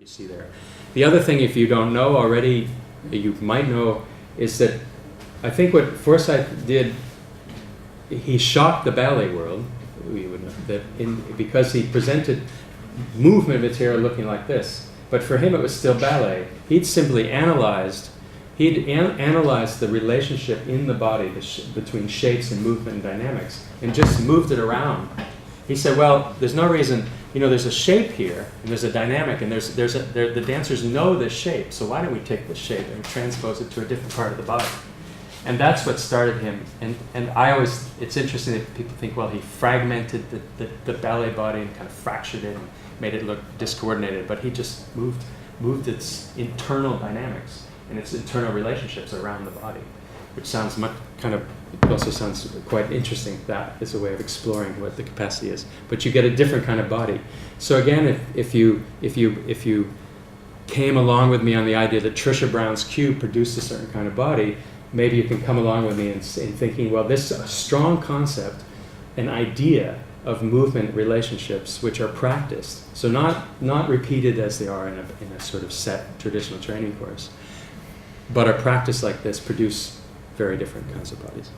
you see there. The other thing, if you don't know already, you might know, is that I think what Forsyth did, he shocked the ballet world, we would know, that because he presented movement material looking like this, but for him it was still ballet. He'd simply analyzed the relationship in the body between shapes and movement and dynamics, and just moved it around. He said, well, there's no reason, there's a shape here, and there's a dynamic, and the dancers know this shape, so why don't we take this shape and transpose it to a different part of the body? And that's what started him. And it's interesting that people think, well, he fragmented the ballet body and kind of fractured it and made it look discoordinated, but he just moved its internal dynamics and its internal relationships around the body, which sounds it also sounds quite interesting. That is a way of exploring what the capacity is. But you get a different kind of body. So again, if you came along with me on the idea that Trisha Brown's cube produced a certain kind of body, maybe you can come along with me in thinking, well, this is a strong concept, an idea of movement relationships which are practiced. So not repeated as they are in a sort of set traditional training course, but are practiced like this, produce very different kinds of bodies.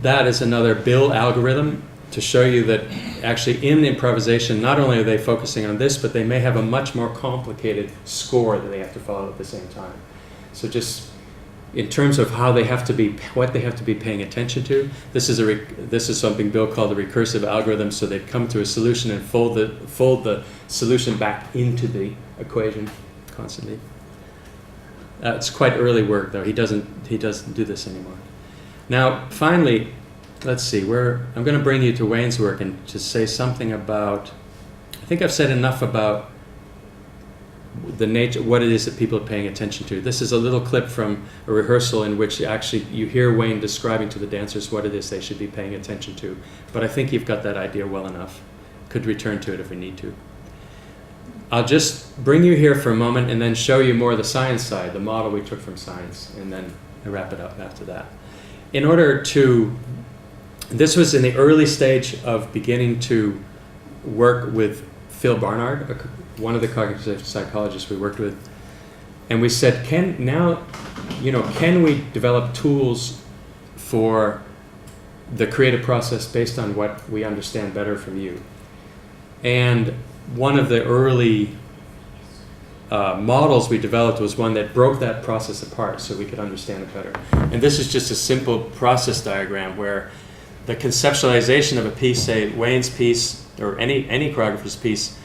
That is another Bill algorithm to show you that actually in improvisation, not only are they focusing on this, but they may have a much more complicated score that they have to follow at the same time. So just in terms of what they have to be paying attention to, this is something Bill called the recursive algorithm. So they'd come to a solution and fold the solution back into the equation constantly. It's quite early work, though. He doesn't do this anymore. Now, finally, let's see. I'm going to bring you to Wayne's work and to say something about. I think I've said enough about the nature, what it is that people are paying attention to. This is a little clip from a rehearsal in which actually you hear Wayne describing to the dancers what it is they should be paying attention to. But I think you've got that idea well enough. Could return to it if we need to. I'll just bring you here for a moment and then show you more of the science side, the model we took from science, and then wrap it up after that. This was in the early stage of beginning to work with Phil Barnard, one of the cognitive psychologists we worked with, and we said, can we develop tools for the creative process based on what we understand better from you? And one of the early models we developed was one that broke that process apart so we could understand it better. And this is just a simple process diagram where the conceptualization of a piece, say Wayne's piece or any choreographer's piece,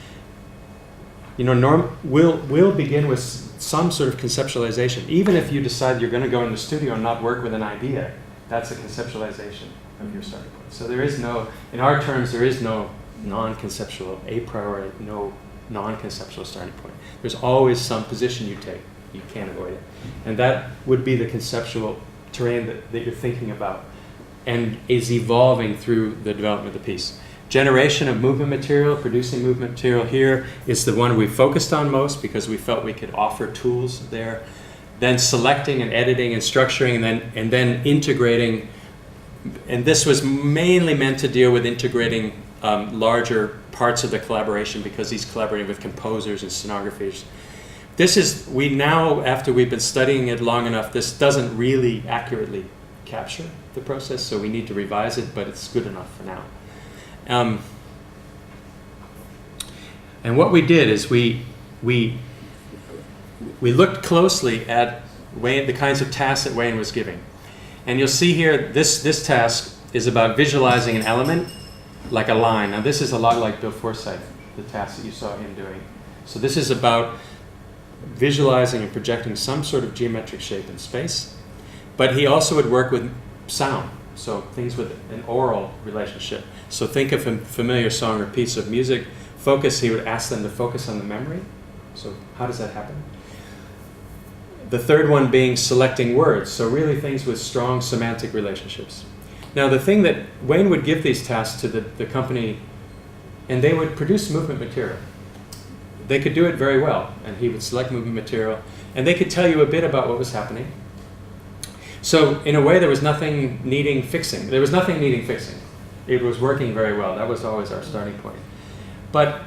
will begin with some sort of conceptualization. Even if you decide you're going to go in the studio and not work with an idea, that's a conceptualization of your starting point. So in our terms, there is no non-conceptual, a priori, no non-conceptual starting point. There's always some position you take. You can't avoid it. And that would be the conceptual terrain that you're thinking about and is evolving through the development of the piece. Generation of movement material, producing movement material here is the one we focused on most because we felt we could offer tools there. Then selecting and editing and structuring and then integrating. And this was mainly meant to deal with integrating larger parts of the collaboration because he's collaborating with composers and scenographers. After we've been studying it long enough, this doesn't really accurately capture the process, so we need to revise it, but it's good enough for now. And what we did is we looked closely at Wayne, the kinds of tasks that Wayne was giving. And you'll see here, this task is about visualizing an element like a line. Now this is a lot like Bill Forsyth, the task that you saw him doing. So this is about visualizing and projecting some sort of geometric shape in space. But he also would work with sound, so things with an oral relationship. So think of a familiar song or piece of music. He would ask them to focus on the memory. So how does that happen? The third one being selecting words, so really things with strong semantic relationships. Now the thing that Wayne would give these tasks to the company, and they would produce movement material. They could do it very well, and he would select movement material, and they could tell you a bit about what was happening. So in a way, there was nothing needing fixing. It was working very well. That was always our starting point. But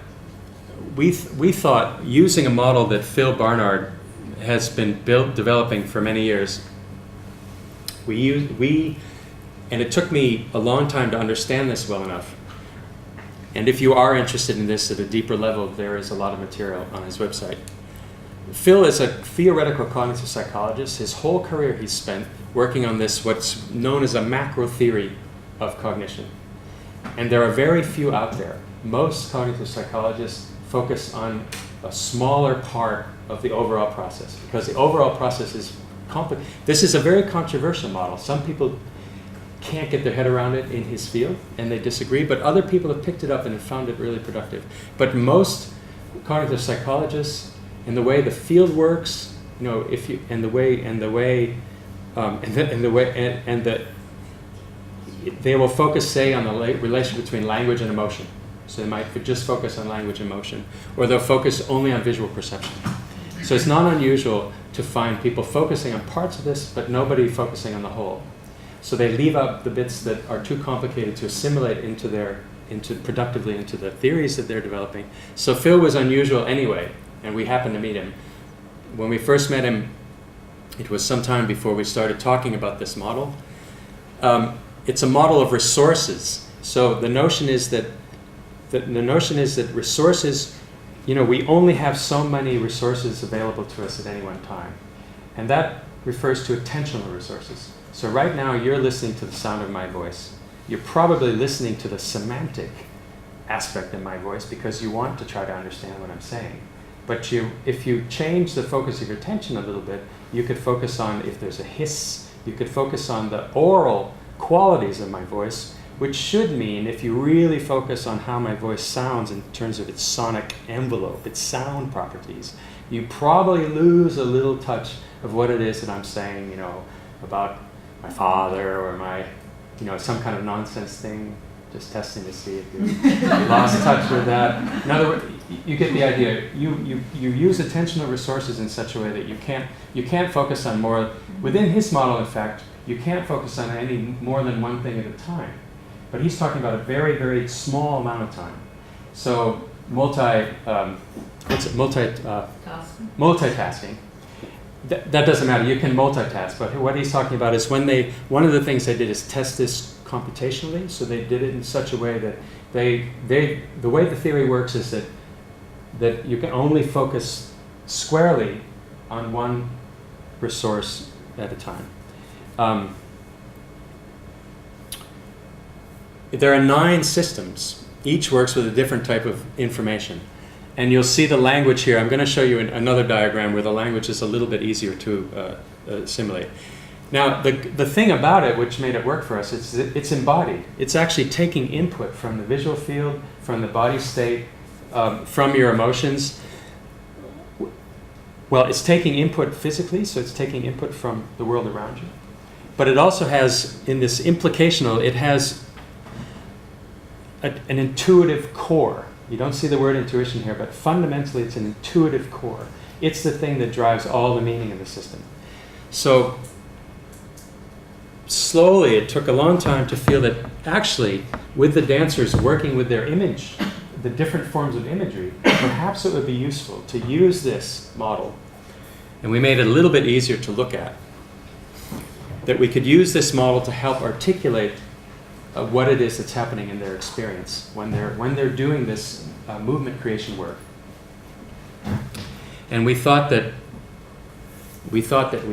we thought, using a model that Phil Barnard has been developing for many years, and it took me a long time to understand this well enough. And if you are interested in this at a deeper level, there is a lot of material on his website. Phil is a theoretical cognitive psychologist. His whole career he's spent working on this, what's known as a macro theory of cognition. And there are very few out there. Most cognitive psychologists focus on a smaller part of the overall process, because the overall process is complicated. This is a very controversial model. Some people can't get their head around it in his field, and they disagree, but other people have picked it up and have found it really productive. But most cognitive psychologists, and the way the field works, you know, they will focus, say, on the relation between language and emotion. So they might just focus on language and emotion, or they'll focus only on visual perception. So it's not unusual to find people focusing on parts of this, but nobody focusing on the whole. So they leave out the bits that are too complicated to assimilate productively into the theories that they're developing. So Phil was unusual anyway, and we happened to meet him. When we first met him, it was some time before we started talking about this model. It's a model of resources. So the notion is that resources, you know, we only have so many resources available to us at any one time. And that refers to attentional resources. So right now you're listening to the sound of my voice. You're probably listening to the semantic aspect of my voice because you want to try to understand what I'm saying. But if you change the focus of your attention a little bit, you could focus on if there's a hiss, you could focus on the oral qualities of my voice, which should mean, if you really focus on how my voice sounds in terms of its sonic envelope, its sound properties, you probably lose a little touch of what it is that I'm saying, you know, about my father or my, you know, some kind of nonsense thing, just testing to see if you lost touch with that. In other words, you get the idea. You use attentional resources in such a way that you can't focus on more. Within his model, in fact, you can't focus on any more than one thing at a time. But he's talking about a very, very small amount of time. So multitasking. That doesn't matter. You can multitask. But what he's talking about is one of the things they did is test this computationally. So they did it in such a way that the way the theory works is that you can only focus squarely on one resource at a time. There are 9 systems. Each works with a different type of information. And you'll see the language here. I'm going to show you another diagram where the language is a little bit easier to assimilate. Now, the thing about it, which made it work for us, is it's embodied. It's actually taking input from the visual field, from the body state, from your emotions. Well, it's taking input physically, so it's taking input from the world around you. But it also has, in this implicational, it has an intuitive core. You don't see the word intuition here, but fundamentally it's an intuitive core. It's the thing that drives all the meaning of the system. So slowly, it took a long time to feel that actually, with the dancers working with their image, the different forms of imagery, perhaps it would be useful to use this model. And we made it a little bit easier to look at. That we could use this model to help articulate what it is that's happening in their experience when they're doing this movement creation work. And we thought that we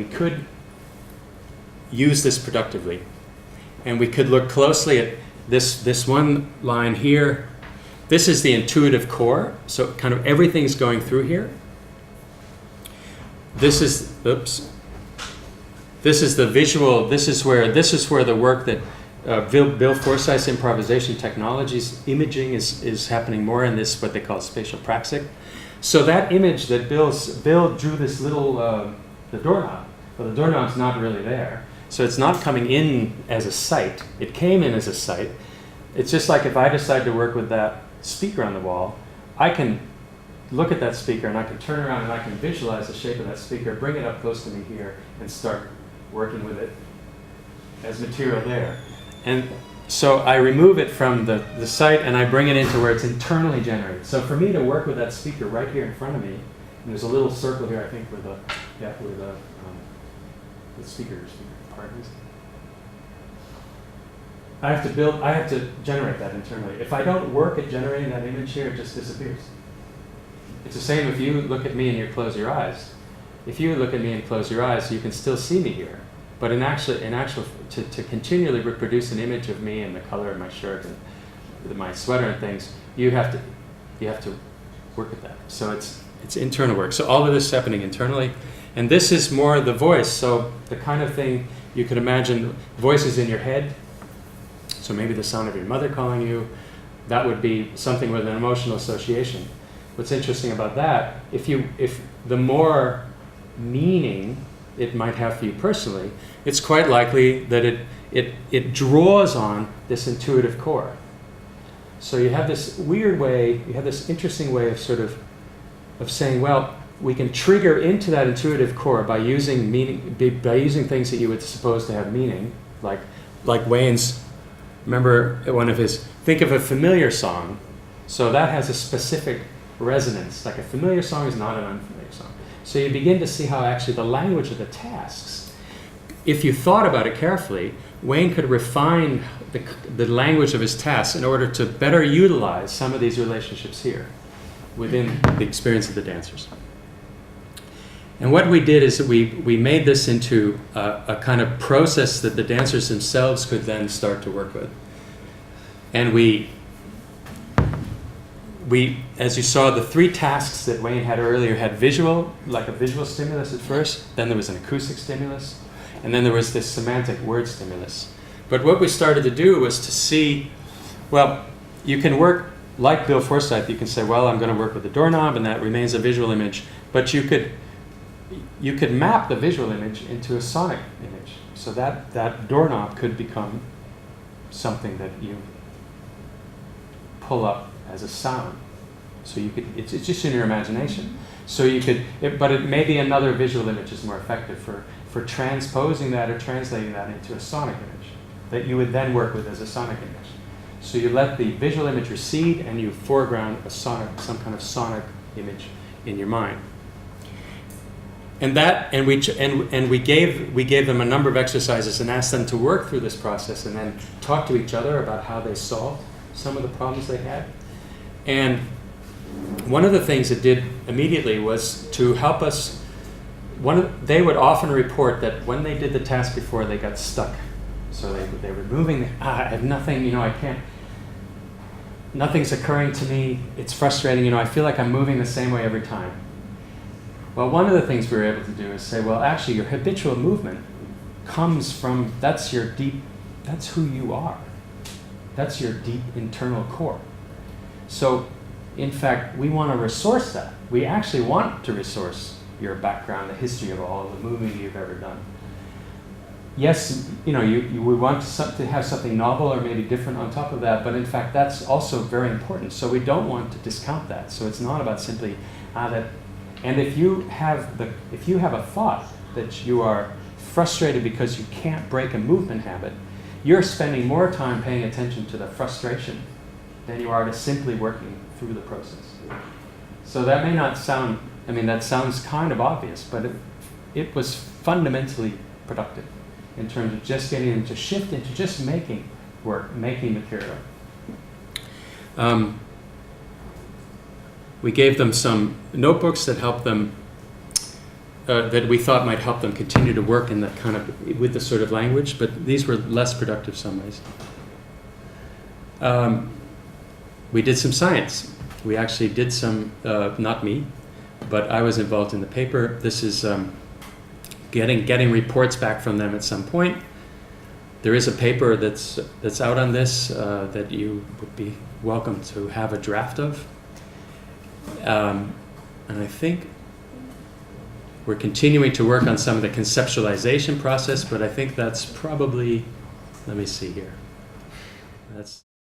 could use this productively, and we could look closely at this one line here. This is the intuitive core, so kind of everything's going through here. This is the visual. This is where the work that Bill Forsyth's improvisation technologies imaging is happening more in this, what they call spatial practicing. So that image that Bill drew, this little the doorknob. Well, the doorknob's not really there, so it's not coming in as a sight. It came in as a sight. It's just like if I decide to work with that speaker on the wall, I can look at that speaker and I can turn around and I can visualize the shape of that speaker, bring it up close to me here, and start working with it as material there. And so I remove it from the site and I bring it into where it's internally generated. So for me to work with that speaker right here in front of me, and there's a little circle here, I think, where the speaker part is. I have to generate that internally. If I don't work at generating that image here, it just disappears. It's the same if you look at me and you close your eyes. If you look at me and close your eyes, you can still see me here. But to continually reproduce an image of me and the color of my shirt and my sweater and things, you have to work at that. So it's internal work. So all of this is happening internally, and this is more the voice. So the kind of thing you could imagine, voices in your head. So maybe the sound of your mother calling you, that would be something with an emotional association. What's interesting about that, if the more meaning it might have for you personally, it's quite likely that it draws on this intuitive core. So you have this weird way, you have this interesting way of of saying, well, we can trigger into that intuitive core by using meaning, by using things that you would suppose to have meaning, like Wayne's. Remember one of his, think of a familiar song, so that has a specific resonance. Like a familiar song is not an unfamiliar song. So you begin to see how actually the language of the tasks, if you thought about it carefully, Wayne could refine the language of his tasks in order to better utilize some of these relationships here within the experience of the dancers. And what we did is that we made this into a kind of process that the dancers themselves could then start to work with. And we, as you saw, the three tasks that Wayne had earlier had visual, like a visual stimulus at first, then there was an acoustic stimulus, and then there was this semantic word stimulus. But what we started to do was to see, well, you can work like Bill Forsyth, you can say, well, I'm going to work with the doorknob, and that remains a visual image, but you could map the visual image into a sonic image. So that doorknob could become something that you pull up as a sound. So you could, it's just in your imagination. So you could, but it maybe another visual image is more effective for transposing that or translating that into a sonic image that you would then work with as a sonic image. So you let the visual image recede and you foreground some kind of sonic image in your mind. And we gave them a number of exercises and asked them to work through this process and then talk to each other about how they solved some of the problems they had. And one of the things it did immediately was to help us. They would often report that when they did the task before, they got stuck. So they were moving. I have nothing. I can't. Nothing's occurring to me. It's frustrating. I feel like I'm moving the same way every time. Well, one of the things we were able to do is say, well, actually, your habitual movement comes from, that's who you are. That's your deep internal core. So, in fact, we want to resource that. We actually want to resource your background, the history of all of the moving you've ever done. Yes, we want to have something novel or maybe different on top of that, but in fact, that's also very important. So we don't want to discount that. So it's not about simply that. And if you have a thought that you are frustrated because you can't break a movement habit, you're spending more time paying attention to the frustration than you are to simply working through the process. So that may not sound, that sounds kind of obvious, but it was fundamentally productive in terms of just getting them to shift into just making work, making material. We gave them some notebooks that helped them, that we thought might help them continue to work in that kind of, with the sort of language, but these were less productive some ways. We did some science. We actually did some, not me, but I was involved in the paper. This is getting reports back from them at some point. There is a paper that's out on this that you would be welcome to have a draft of. And I think we're continuing to work on some of the conceptualization process, but I think that's probably, let me see here. That's